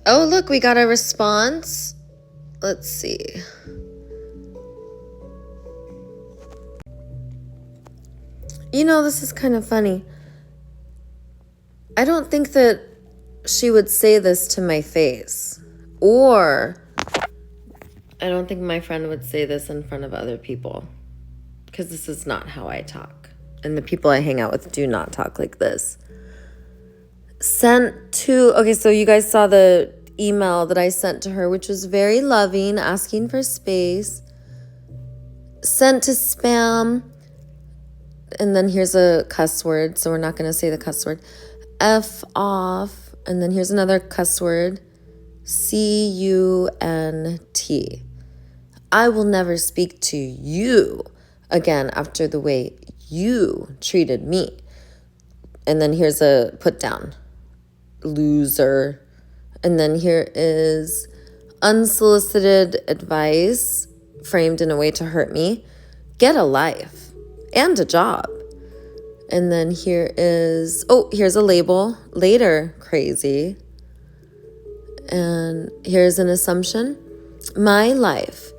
Oh, look, we got a response. Let's see. You know, this is kind of funny. I don't think that she would say this to my face. Or I don't think my friend would say this in front of other people. Because this is not how I talk. And the people I hang out with do not talk like this. Sent to... Okay, so you guys saw the email that I sent to her, which was very loving, asking for space. Sent to spam. And then here's a cuss word, so we're not going to say the cuss word. F off. And then here's another cuss word. C-U-N-T. I will never speak to you again after the way you treated me. And then here's a put down. Loser. And then here is unsolicited advice framed in a way to hurt me. Get a life and a job. And then here is, here's a label. Later, crazy. And here's an assumption. My life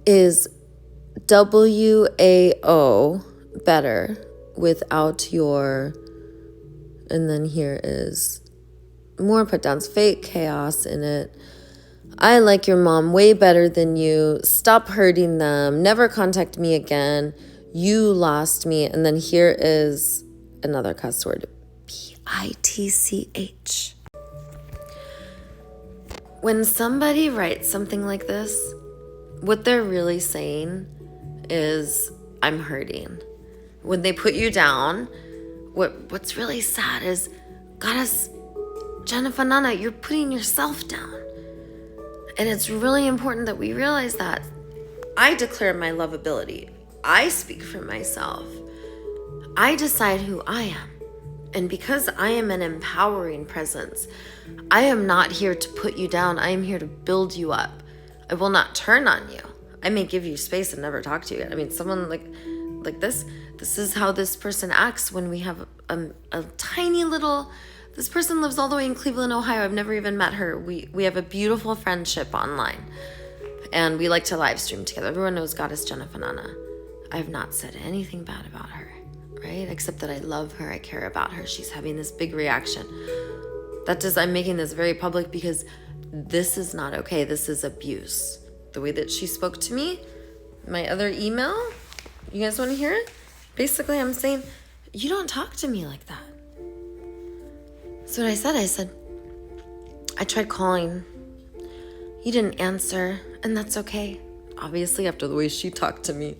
is WAO, better, without your, and then here is more put downs, fake chaos in it. I like your mom way better than you. Stop hurting them. Never contact me again. You lost me. And then here is another cuss word. PITCH. When somebody writes something like this, what they're really saying is, I'm hurting. When they put you down, what's really sad is, Goddess Jenafanana, you're putting yourself down. And it's really important that we realize that. I declare my lovability. I speak for myself. I decide who I am. And because I am an empowering presence, I am not here to put you down. I am here to build you up. I will not turn on you. I may give you space and never talk to you again. I mean, someone like this is how this person acts when we have a tiny little... This person lives all the way in Cleveland, Ohio. I've never even met her. We have a beautiful friendship online. And we like to live stream together. Everyone knows Goddess Jenafanana. I have not said anything bad about her, right? Except that I love her. I care about her. She's having this big reaction. I'm making this very public because this is not okay. This is abuse. The way that she spoke to me, my other email, you guys want to hear it? Basically, I'm saying, you don't talk to me like that. So what I said, I tried calling. You didn't answer, and that's okay. Obviously, after the way she talked to me,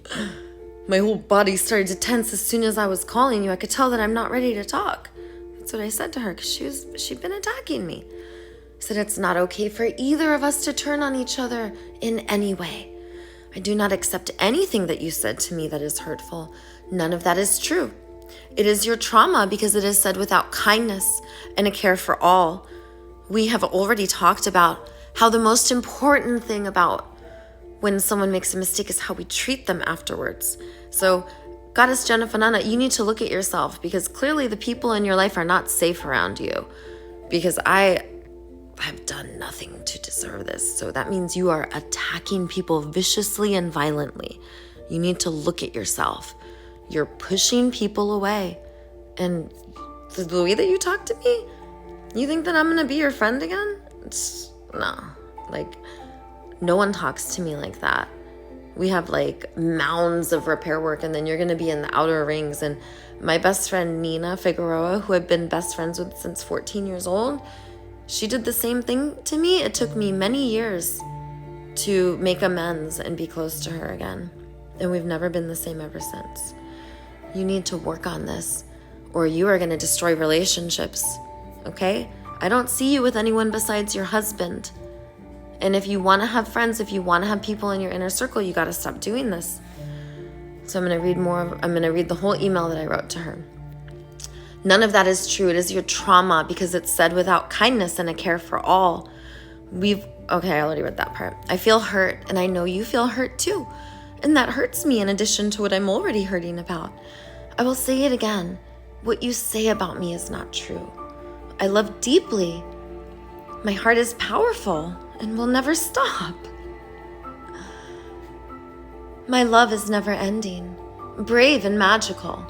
my whole body started to tense as soon as I was calling you. I could tell that I'm not ready to talk. That's what I said to her, because she'd been attacking me. I said, it's not okay for either of us to turn on each other in any way. I do not accept anything that you said to me that is hurtful. None of that is true. It is your trauma because it is said without kindness and a care for all. We have already talked about how the most important thing about when someone makes a mistake is how we treat them afterwards. So, Goddess Jenafanana, you need to look at yourself because clearly the people in your life are not safe around you because I have done nothing to deserve this. So that means you are attacking people viciously and violently. You need to look at yourself. You're pushing people away. And the way that you talk to me, you think that I'm going to be your friend again? No. No one talks to me like that. We have mounds of repair work and then you're going to be in the outer rings. And my best friend, Nina Figueroa, who I've been best friends with since 14 years old, she did the same thing to me. It took me many years to make amends and be close to her again. And we've never been the same ever since. You need to work on this or you are going to destroy relationships, okay? I don't see you with anyone besides your husband. And if you want to have friends, if you want to have people in your inner circle, you got to stop doing this. So I'm going to read the whole email that I wrote to her. None of that is true. It is your trauma because it's said without kindness and a care for all. Okay, I already read that part. I feel hurt and I know you feel hurt too. And that hurts me in addition to what I'm already hurting about. I will say it again. What you say about me is not true. I love deeply, My heart is powerful and will never stop. My love is never ending, brave and magical.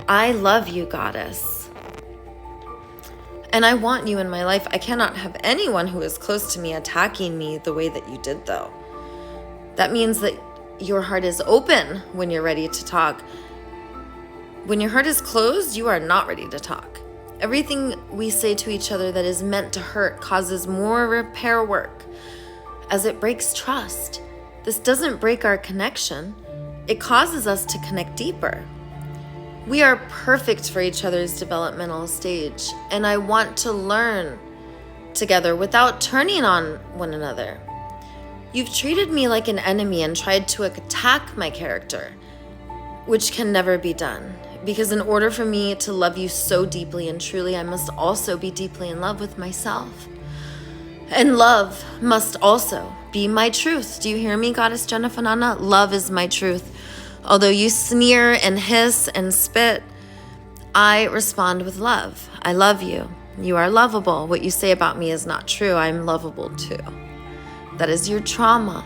I love you, goddess. And I want you in my life. I cannot have anyone who is close to me attacking me the way that you did, though. That means that your heart is open when you're ready to talk. When your heart is closed, you are not ready to talk. Everything we say to each other that is meant to hurt causes more repair work as it breaks trust. This doesn't break our connection. It causes us to connect deeper. We are perfect for each other's developmental stage, and I want to learn together without turning on one another. You've treated me like an enemy and tried to attack my character, which can never be done. Because in order for me to love you so deeply and truly, I must also be deeply in love with myself. And love must also be my truth. Do you hear me, Goddess Jenafanana? Love is my truth. Although you sneer and hiss and spit, I respond with love. I love you. You are lovable. What you say about me is not true. I'm lovable too. That is your trauma.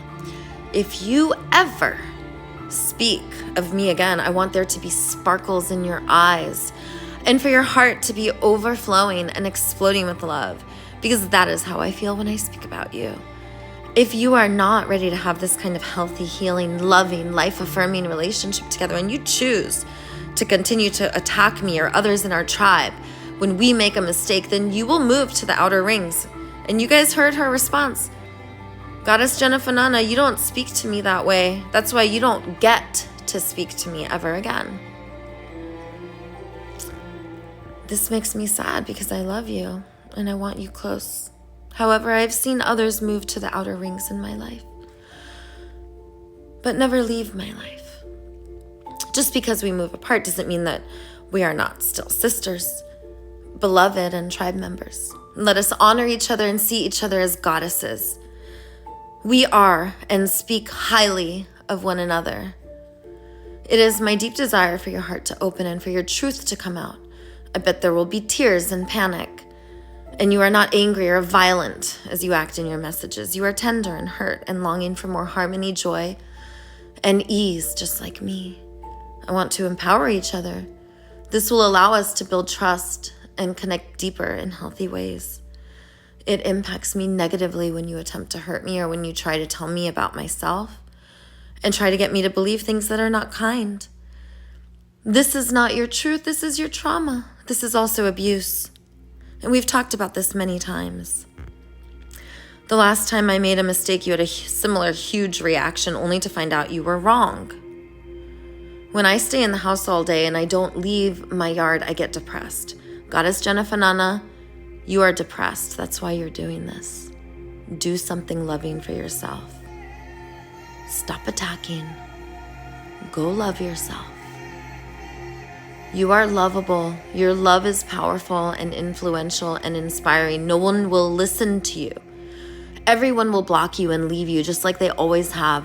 If you ever speak of me again, I want there to be sparkles in your eyes and for your heart to be overflowing and exploding with love, because that is how I feel when I speak about you. If you are not ready to have this kind of healthy, healing, loving, life-affirming relationship together, and you choose to continue to attack me or others in our tribe when we make a mistake, then you will move to the outer rings. And you guys heard her response. Goddess Jenafanana, you don't speak to me that way. That's why you don't get to speak to me ever again. This makes me sad because I love you and I want you close. However, I've seen others move to the outer rings in my life, but never leave my life. Just because we move apart doesn't mean that we are not still sisters, beloved, and tribe members. Let us honor each other and see each other as goddesses. We are and speak highly of one another. It is my deep desire for your heart to open and for your truth to come out. I bet there will be tears and panic. And you are not angry or violent as you act in your messages. You are tender and hurt and longing for more harmony, joy, and ease, just like me. I want to empower each other. This will allow us to build trust and connect deeper in healthy ways. It impacts me negatively when you attempt to hurt me or when you try to tell me about myself and try to get me to believe things that are not kind. This is not your truth. This is your trauma. This is also abuse. And we've talked about this many times. The last time I made a mistake, you had a similar huge reaction only to find out you were wrong. When I stay in the house all day and I don't leave my yard, I get depressed. Goddess Jenafanana, you are depressed. That's why you're doing this. Do something loving for yourself. Stop attacking. Go love yourself. You are lovable. Your love is powerful and influential and inspiring. No one will listen to you. Everyone will block you and leave you just like they always have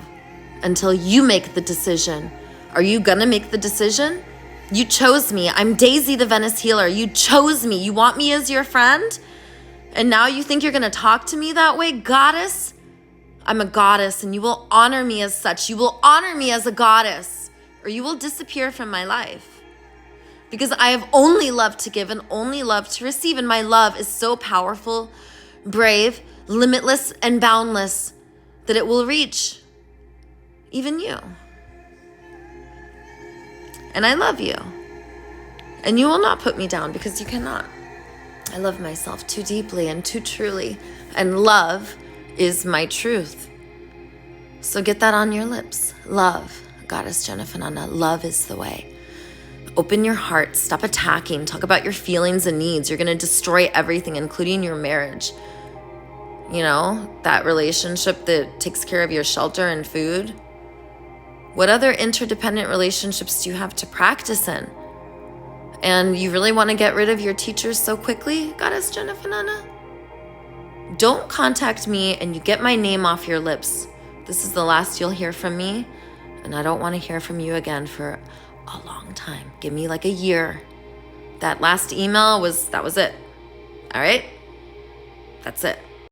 until you make the decision. Are you gonna make the decision? You chose me. I'm Daisy the Venice healer. You chose me. You want me as your friend? And now you think you're gonna talk to me that way? Goddess? I'm a goddess and you will honor me as such. You will honor me as a goddess or you will disappear from my life. Because I have only love to give and only love to receive. And my love is so powerful, brave, limitless, and boundless that it will reach even you. And I love you. And you will not put me down because you cannot. I love myself too deeply and too truly. And love is my truth. So get that on your lips. Love, Goddess Jenafanana, love is the way. Open your heart, stop attacking, talk about your feelings and needs. You're gonna destroy everything, including your marriage. You know, that relationship that takes care of your shelter and food. What other interdependent relationships do you have to practice in? And you really wanna get rid of your teachers so quickly, Goddess Jenafanana? Don't contact me and you get my name off your lips. This is the last you'll hear from me, and I don't wanna hear from you again for a long time. Give me like a year. That last email that was it. All right? That's it.